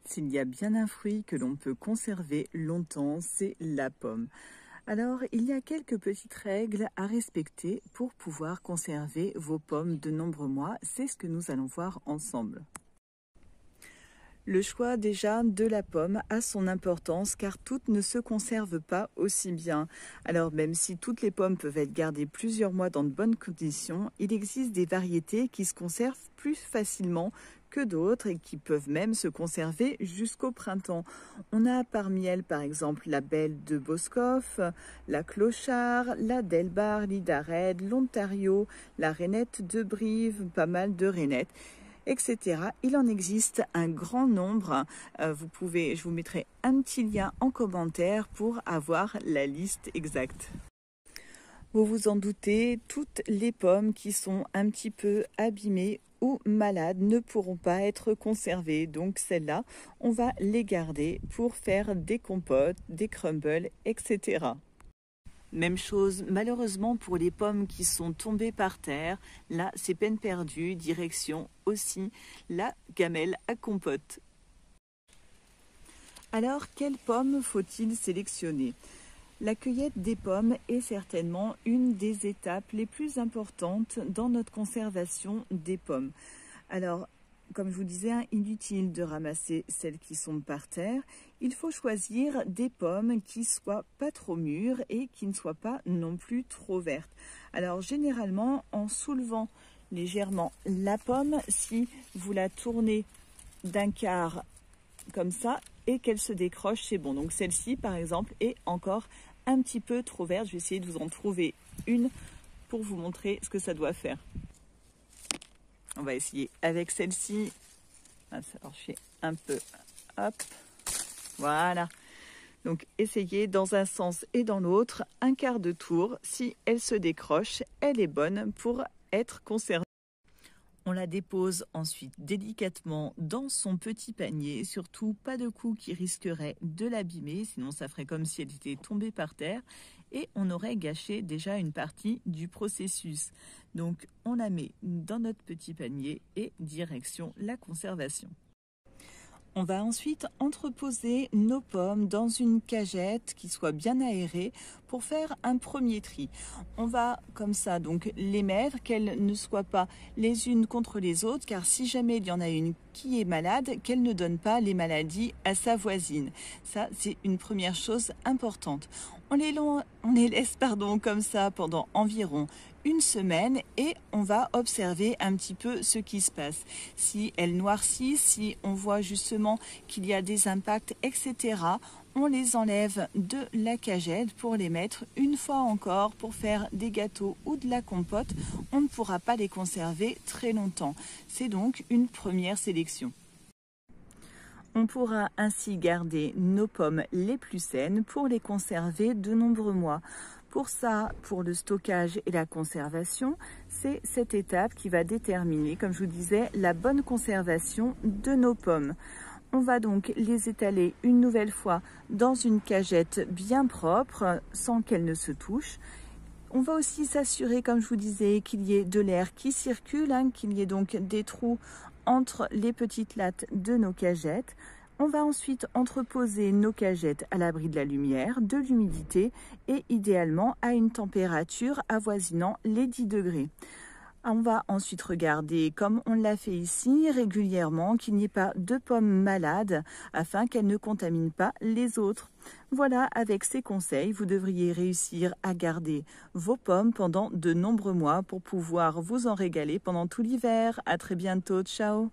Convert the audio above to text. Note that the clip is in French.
S'il y a bien un fruit que l'on peut conserver longtemps, c'est la pomme. Alors, il y a quelques petites règles à respecter pour pouvoir conserver vos pommes de nombreux mois. C'est ce que nous allons voir ensemble. Le choix déjà de la pomme a son importance car toutes ne se conservent pas aussi bien. Alors même si toutes les pommes peuvent être gardées plusieurs mois dans de bonnes conditions, il existe des variétés qui se conservent plus facilement que d'autres et qui peuvent même se conserver jusqu'au printemps. On a parmi elles par exemple la belle de Boscoff, la clochard, la Delbar, l'Idared, l'Ontario, la rainette de Brive, pas mal de rainettes, etc. Il en existe un grand nombre. Je vous mettrai un petit lien en commentaire pour avoir la liste exacte. Vous vous en doutez, toutes les pommes qui sont un petit peu abîmées ou malades ne pourront pas être conservées. Donc celles-là, on va les garder pour faire des compotes, des crumbles, etc. Même chose malheureusement pour les pommes qui sont tombées par terre. Là, c'est peine perdue, direction aussi la gamelle à compote. Alors, quelles pommes faut-il sélectionner? La cueillette des pommes est certainement une des étapes les plus importantes dans notre conservation des pommes. Alors, comme je vous disais, inutile de ramasser celles qui sont par terre. Il faut choisir des pommes qui ne soient pas trop mûres et qui ne soient pas non plus trop vertes. Alors, généralement, en soulevant légèrement la pomme, si vous la tournez d'un quart comme ça et qu'elle se décroche, c'est bon. Donc, celle-ci, par exemple, est encore un petit peu trop verte. Je vais essayer de vous en trouver une pour vous montrer ce que ça doit faire. On va essayer avec celle-ci. Alors, je fais un peu, hop, voilà. Donc, essayez dans un sens et dans l'autre, un quart de tour. Si elle se décroche, elle est bonne pour être conservée. On la dépose ensuite délicatement dans son petit panier, surtout pas de coups qui risqueraient de l'abîmer, sinon ça ferait comme si elle était tombée par terre et on aurait gâché déjà une partie du processus. Donc on la met dans notre petit panier et direction la conservation. On va ensuite entreposer nos pommes dans une cagette qui soit bien aérée pour faire un premier tri. On va comme ça donc les mettre, qu'elles ne soient pas les unes contre les autres, car si jamais il y en a une qui est malade, qu'elle ne donne pas les maladies à sa voisine. Ça, c'est une première chose importante. On les laisse comme ça pendant environ une semaine et on va observer un petit peu ce qui se passe. Si elles noircissent, si on voit justement qu'il y a des impacts, etc., on les enlève de la cagette pour les mettre une fois encore pour faire des gâteaux ou de la compote. On ne pourra pas les conserver très longtemps. C'est donc une première sélection. On pourra ainsi garder nos pommes les plus saines pour les conserver de nombreux mois. Pour ça, pour le stockage et la conservation, c'est cette étape qui va déterminer, comme je vous disais, la bonne conservation de nos pommes. On va donc les étaler une nouvelle fois dans une cagette bien propre, sans qu'elles ne se touchent. On va aussi s'assurer, comme je vous disais, qu'il y ait de l'air qui circule, qu'il y ait donc des trous entre les petites lattes de nos cagettes. On va ensuite entreposer nos cagettes à l'abri de la lumière, de l'humidité et idéalement à une température avoisinant les 10 degrés. On va ensuite regarder, comme on l'a fait ici, régulièrement, qu'il n'y ait pas de pommes malades afin qu'elles ne contaminent pas les autres. Voilà, avec ces conseils, vous devriez réussir à garder vos pommes pendant de nombreux mois pour pouvoir vous en régaler pendant tout l'hiver. À très bientôt, ciao!